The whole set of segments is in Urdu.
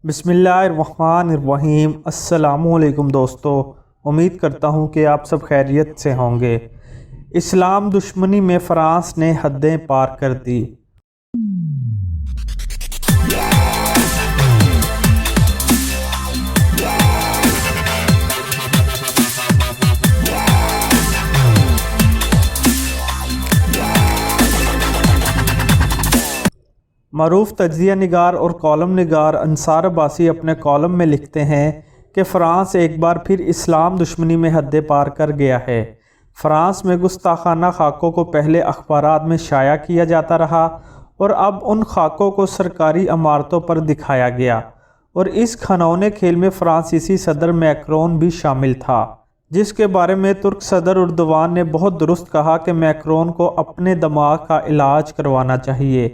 بسم اللہ الرحمن الرحیم۔ السلام علیکم دوستو، امید کرتا ہوں کہ آپ سب خیریت سے ہوں گے۔ اسلام دشمنی میں فرانس نے حدیں پار کر دی۔ معروف تجزیہ نگار اور کالم نگار انصار عباسی اپنے کالم میں لکھتے ہیں کہ فرانس ایک بار پھر اسلام دشمنی میں حدیں پار کر گیا ہے۔ فرانس میں گستاخانہ خاکوں کو پہلے اخبارات میں شائع کیا جاتا رہا اور اب ان خاکوں کو سرکاری عمارتوں پر دکھایا گیا، اور اس کھنونے کھیل میں فرانسیسی صدر میکرون بھی شامل تھا، جس کے بارے میں ترک صدر اردوان نے بہت درست کہا کہ میکرون کو اپنے دماغ کا علاج کروانا چاہیے۔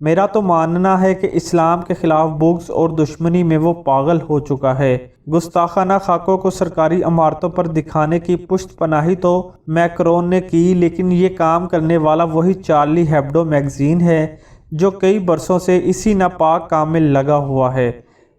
میرا تو ماننا ہے کہ اسلام کے خلاف بغض اور دشمنی میں وہ پاگل ہو چکا ہے۔ گستاخانہ خاکوں کو سرکاری عمارتوں پر دکھانے کی پشت پناہی تو میکرون نے کی، لیکن یہ کام کرنے والا وہی چارلی ہیبڈو میگزین ہے جو کئی برسوں سے اسی ناپاک کام میں لگا ہوا ہے۔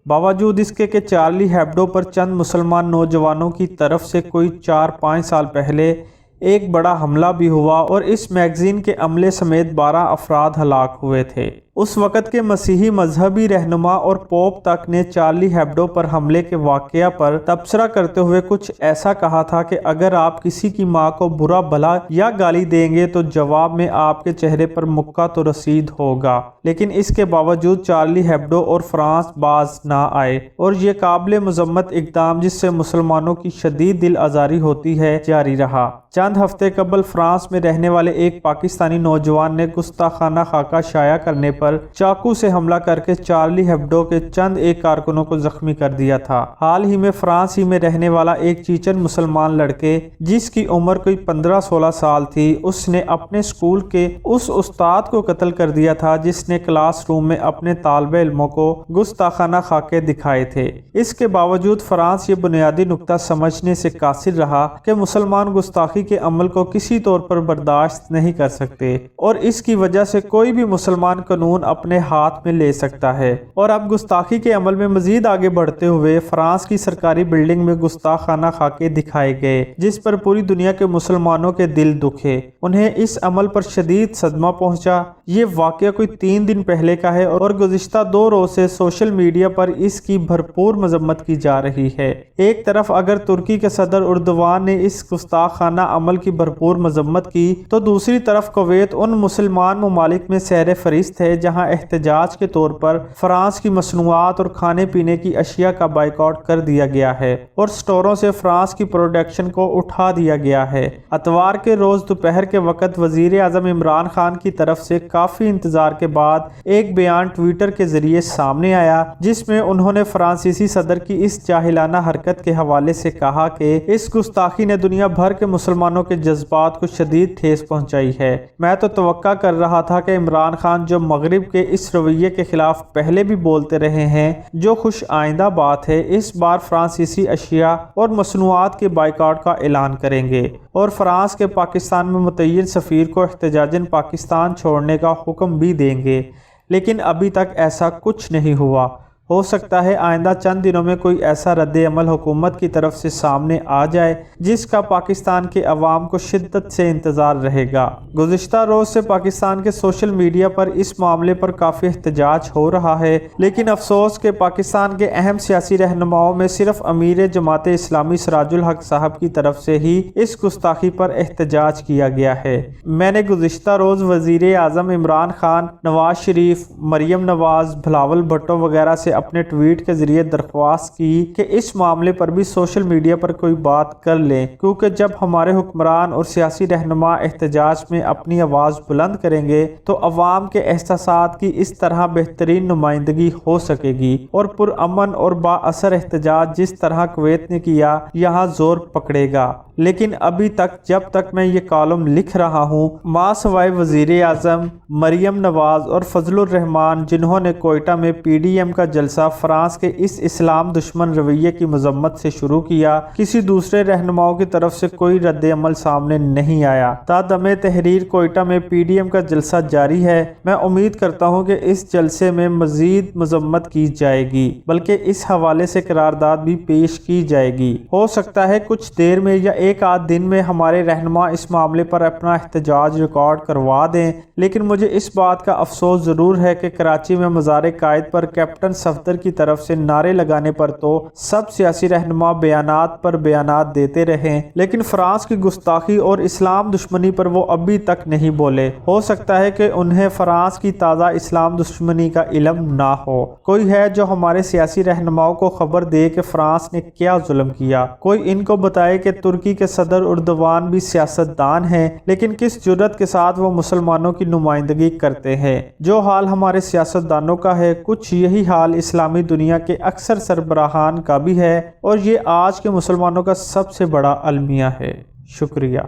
باوجود اس کے کہ چارلی ہیبڈو پر چند مسلمان نوجوانوں کی طرف سے کوئی 4-5 سال پہلے ایک بڑا حملہ بھی ہوا اور اس میگزین کے عملے سمیت 12 افراد ہلاک ہوئے تھے۔ اس وقت کے مسیحی مذہبی رہنما اور پوپ تک نے چارلی ہیبڈو پر حملے کے واقعہ پر تبصرہ کرتے ہوئے کچھ ایسا کہا تھا کہ اگر آپ کسی کی ماں کو برا بھلا یا گالی دیں گے تو جواب میں آپ کے چہرے پر مکہ تو رسید ہوگا، لیکن اس کے باوجود چارلی ہیبڈو اور فرانس باز نہ آئے اور یہ قابل مذمت اقدام، جس سے مسلمانوں کی شدید دل آزاری ہوتی ہے، جاری رہا۔ چند ہفتے قبل فرانس میں رہنے والے ایک پاکستانی نوجوان نے گستاخانہ خاکہ شائع کرنے پر چاقو سے حملہ کر کے چارلی ہیبڈو کے چند ایک کارکنوں کو زخمی کر دیا تھا۔ حال ہی میں فرانس ہی میں رہنے والا ایک چیچن مسلمان لڑکے جس کی عمر کوئی 15-16 سال تھی، اس نے اپنے اسکول کے اس استاد کو قتل کر دیا تھا جس نے کلاس روم میں اپنے طالب علموں کو گستاخانہ خاکے دکھائے تھے۔ اس کے باوجود فرانس یہ بنیادی نقطہ سمجھنے سے قاصر رہا کہ مسلمان گستاخی کے عمل کو کسی طور پر برداشت نہیں کر سکتے اور اس کی وجہ سے کوئی بھی مسلمان قانون اپنے ہاتھ میں لے سکتا ہے۔ اور اب گستاخی کے عمل میں مزید آگے بڑھتے ہوئے فرانس کی سرکاری بلڈنگ میں گستاخانہ خاکے دکھائے گئے، جس پر پوری دنیا کے مسلمانوں کے دل دکھے۔ انہیں اس عمل پر شدید صدمہ پہنچا۔ یہ واقعہ کوئی 3 دن پہلے کا ہے اور گزشتہ 2 روز سے سوشل میڈیا پر اس کی بھرپور مذمت کی جا رہی ہے۔ ایک طرف اگر ترکی کے صدر اردوان نے اس گستاخانہ عمل کی بھرپور مذمت کی، تو دوسری طرف کویت ان مسلمان ممالک میں سیر فہرست ہے جہاں احتجاج کے طور پر فرانس کی مصنوعات اور کھانے پینے کی اشیاء کا بائیکاٹ کر دیا گیا ہے اور سٹوروں سے فرانس کی پروڈکشن کو اٹھا دیا گیا ہے۔ اتوار کے روز دوپہر کے وقت وزیر اعظم عمران خان کی طرف سے کافی انتظار کے بعد ایک بیان ٹویٹر کے ذریعے سامنے آیا، جس میں انہوں نے فرانسیسی صدر کی اس جاہلانہ حرکت کے حوالے سے کہا کہ اس گستاخی نے دنیا بھر کے مسلمانوں کے جذبات کو شدید ٹھیس پہنچائی ہے۔ میں تو توقع کر رہا تھا کہ عمران خان جو مغرب کے اس رویے کے خلاف پہلے بھی بولتے رہے ہیں، جو خوش آئندہ بات ہے، اس بار فرانسیسی اشیاء اور مصنوعات کے بائیکاٹ کا اعلان کریں گے اور فرانس کے پاکستان میں متعین سفیر کو احتجاجاً پاکستان چھوڑنے کا حکم بھی دیں گے، لیکن ابھی تک ایسا کچھ نہیں ہوا۔ ہو سکتا ہے آئندہ چند دنوں میں کوئی ایسا رد عمل حکومت کی طرف سے سامنے آ جائے جس کا پاکستان کے عوام کو شدت سے انتظار رہے گا۔ گزشتہ روز سے پاکستان کے سوشل میڈیا پر اس معاملے پر کافی احتجاج ہو رہا ہے، لیکن افسوس کہ پاکستان کے اہم سیاسی رہنماؤں میں صرف امیر جماعت اسلامی سراج الحق صاحب کی طرف سے ہی اس گستاخی پر احتجاج کیا گیا ہے۔ میں نے گزشتہ روز وزیر اعظم عمران خان، نواز شریف، مریم نواز، بلاول بھٹو وغیرہ سے اپنے ٹویٹ کے ذریعے درخواست کی کہ اس معاملے پر بھی سوشل میڈیا پر کوئی بات کر لیں، کیونکہ جب ہمارے حکمران اور سیاسی رہنما احتجاج میں اپنی آواز بلند کریں گے تو عوام کے احساسات کی اس طرح بہترین نمائندگی ہو سکے گی اور پرامن اور با اثر احتجاج جس طرح کویت نے کیا یہاں زور پکڑے گا۔ لیکن ابھی تک جب تک میں یہ کالم لکھ رہا ہوں ماں سوائے وزیر اعظم مریم نواز اور فضل الرحمان جنہوں نے کوئٹہ میں پی ڈی ایم کا جلسہ فرانس کے اس اسلام دشمن رویے کی مذمت سے شروع کیا، کسی دوسرے رہنماؤں کی طرف سے کوئی رد عمل سامنے نہیں آیا۔ تا دم تحریر کوئٹہ میں پی ڈی ایم کا جلسہ جاری ہے۔ میں امید کرتا ہوں کہ اس جلسے میں مزید مذمت کی جائے گی، بلکہ اس حوالے سے قرارداد بھی پیش کی جائے گی۔ ہو سکتا ہے کچھ دیر میں یا ایک آدھ دن میں ہمارے رہنما اس معاملے پر اپنا احتجاج ریکارڈ کروا دیں، لیکن مجھے اس بات کا افسوس ضرور ہے کہ کراچی میں مزار قائد پر کیپٹن صفدر کی طرف سے نعرے لگانے پر تو سب سیاسی رہنما بیانات پر بیانات دیتے رہے، لیکن فرانس کی گستاخی اور اسلام دشمنی پر وہ ابھی تک نہیں بولے۔ ہو سکتا ہے کہ انہیں فرانس کی تازہ اسلام دشمنی کا علم نہ ہو۔ کوئی ہے جو ہمارے سیاسی رہنماؤں کو خبر دے کہ فرانس نے کیا ظلم کیا؟ کوئی ان کو بتائے کہ ترکی کے صدر اردوان بھی سیاستدان ہیں، لیکن کس جرأت کے ساتھ وہ مسلمانوں کی نمائندگی کرتے ہیں۔ جو حال ہمارے سیاستدانوں کا ہے، کچھ یہی حال اسلامی دنیا کے اکثر سربراہان کا بھی ہے، اور یہ آج کے مسلمانوں کا سب سے بڑا المیہ ہے۔ شکریہ۔